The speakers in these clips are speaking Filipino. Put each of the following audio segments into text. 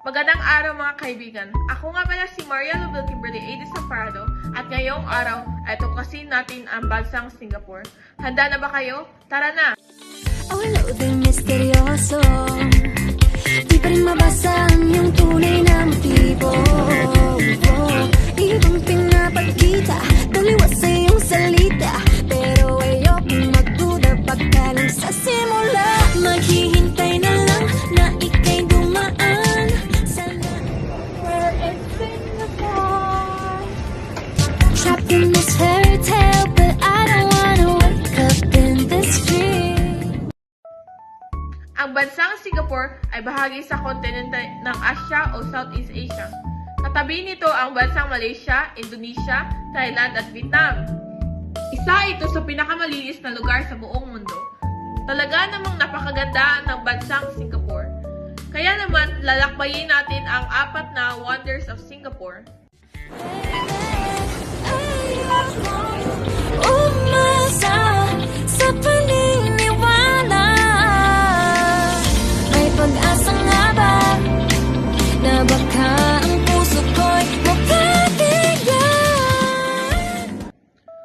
Magandang araw mga kaibigan. Ako nga pala si Maria Lubel Kimberly A. Desamparado at ngayong araw ay tuklasin natin ang bansang Singapore. Handa na ba kayo? Tara na! Wala din misteryoso, di pa rin mabasa ang iyong tunay na motibo. Ibang pinapagkita, taliwas sa iyong salita, pero ayokong magduda pagka lang sa simula. Maghihintay na lang na ika'y dumaan. Where is Singapore? Trapped in this fairy tale, but I don't wanna wake up in this dream. Ang bansang Singapore ay bahagi sa kontinente ng Asia o Southeast Asia. Katabi nito ang bansang Malaysia, Indonesia, Thailand at Vietnam. Isa ito sa pinakamalinis na lugar sa buong mundo. Talaga namang napakaganda ng bansang Singapore. Kaya naman, lalakbayin natin ang 4 na wonders of Singapore. Umasa sa paniniwala, may pag-asa nga ba na baka ang puso ko'y makabiyan?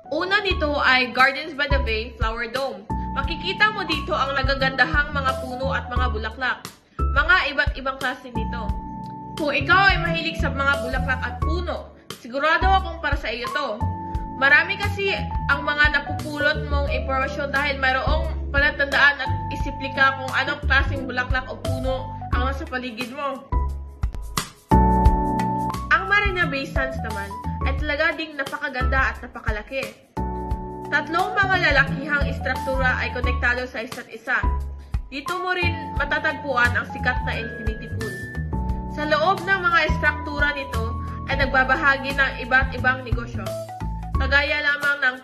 Una nito ay Gardens by the Bay Flower Dome. Makikita mo dito ang nagagandahang mga puno at mga bulaklak. Mga iba't ibang klase nito. Kung ikaw ay mahilig sa mga bulaklak at puno, sigurado akong para sa iyo to. Marami kasi ang mga napupulot mong impormasyon dahil mayroong palatandaan at isiplika kung anong klaseng bulaklak o puno ang nasa paligid mo. Ang Marina Bay Sands naman ay talaga ding napakaganda at napakalaki. 3 mga lalakihang istruktura ay konektado sa isa't isa. Dito mo rin matatagpuan ang sikat na infinity pool. Sa loob ng mga istruktura nito ay nagbabahagi ng iba't ibang negosyo. Kagaya lamang ng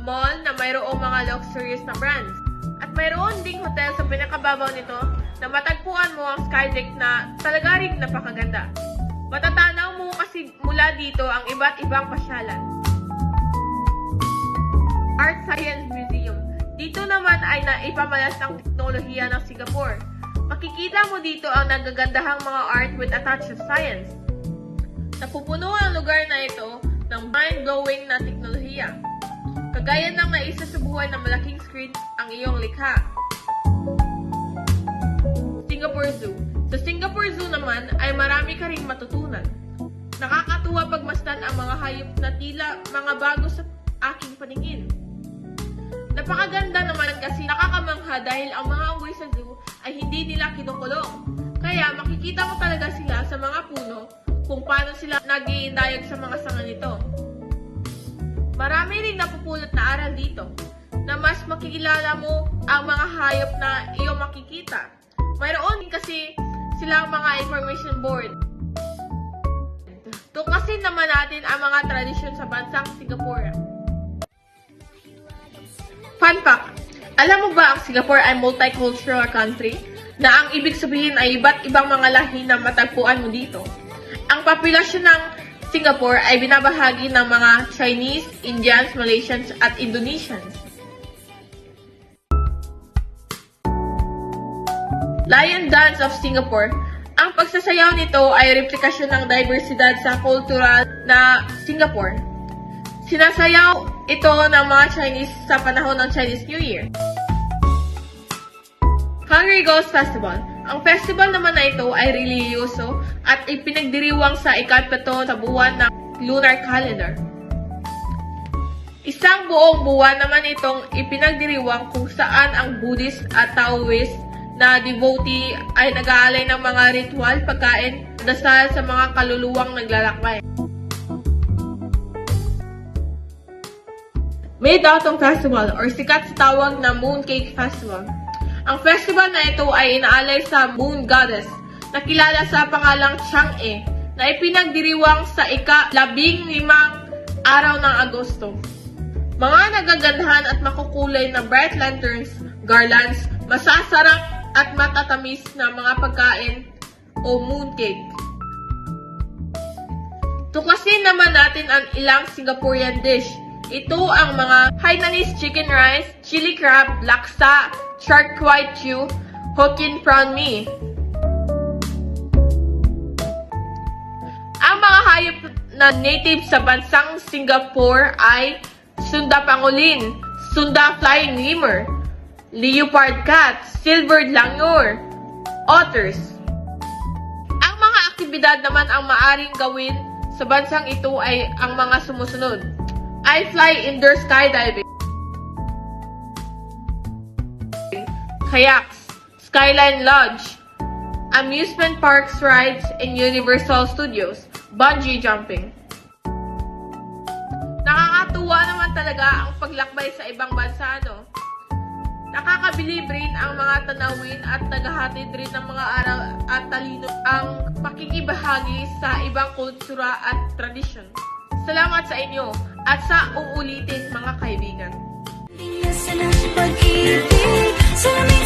mall na mayroong mga luxurious na brands. At mayroon ding hotel sa pinakababaw nito na matagpuan mo ang skydeck na talaga rin napakaganda. Matatanaw mo kasi mula dito ang iba't ibang pasyalan. Art Science Museum. Dito naman ay naipamalas ng teknolohiya ng Singapore. Makikita mo dito ang nagagandahang mga art with a touch of science. Napupuno ang lugar na ito ng mind-blowing na teknolohiya. Kagaya ng naisa sa buhay ng malaking screen ang iyong likha. Singapore Zoo. Sa Singapore Zoo naman ay marami ka ring matutunan. Nakakatuwa pagmasdan ang mga hayop na tila mga bago sa aking paningin. Napakaganda naman kasi nakakamangha dahil ang mga unggoy sa zoo ay hindi nila kinukulong. Kaya makikita mo talaga sila sa mga puno kung paano sila nag-iindayag sa mga sanga nito. Marami ring napupulot na aral dito na mas makikilala mo ang mga hayop na iyong makikita. Mayroon din kasi silang mga information board. Tuklasin naman natin ang mga tradisyon sa bansang Singapore. Fun fact, alam mo ba ang Singapore ay multicultural country? Na ang ibig sabihin ay iba't ibang mga lahi na matagpuan mo dito. Ang populasyon ng Singapore ay binabahagi ng mga Chinese, Indians, Malaysians at Indonesians. Lion Dance of Singapore. Ang pagsasayaw nito ay replikasyon ng diversidad sa kultural na Singapore. Sinasayaw ito ng mga Chinese sa panahon ng Chinese New Year. Hungry Ghost Festival. Ang festival naman na ito ay relihiyoso at ipinagdiriwang sa ika-7 sa buwan ng lunar calendar. Isang buong buwan naman itong ipinagdiriwang kung saan ang Buddhist at Taoist na devotee ay nag-aalay ng mga ritual, pagkain, dasal sa mga kaluluwang naglalakbay. Mid-Autumn Festival or sikat sa tawag na Mooncake Festival. Ang festival na ito ay inaalay sa Moon Goddess na kilala sa pangalang Chang'e na ipinagdiriwang sa ika-15 araw ng Agosto. Mga nagagandahan at makukulay na bright lanterns, garlands, masasarap at matatamis na mga pagkain o mooncake. Tuklasin naman natin ang ilang Singaporean dish. Ito ang mga Hainanese chicken rice, chili crab, laksa, shark kway teow, Hokkien prawn mee. hayop na native sa bansang Singapore ay Sunda pangolin, Sunda flying lemur, leopard cat, silvered langur, otters. Ang mga aktibidad naman ang maaring gawin sa bansang ito ay ang mga sumusunod. I fly indoor skydiving, kayaks, skyline lodge, amusement parks rides and Universal Studios, bungee jumping. Nakakatuwa naman talaga ang paglakbay sa ibang bansa, no? Nakakabilib rin ang mga tanawin at naghahatid rin ng mga aral at talino ang pakikibahagi sa ibang kultura at tradisyon. Salamat sa inyo at sa uulitin mga kaibigan. Sa ng pag-ibig, salamin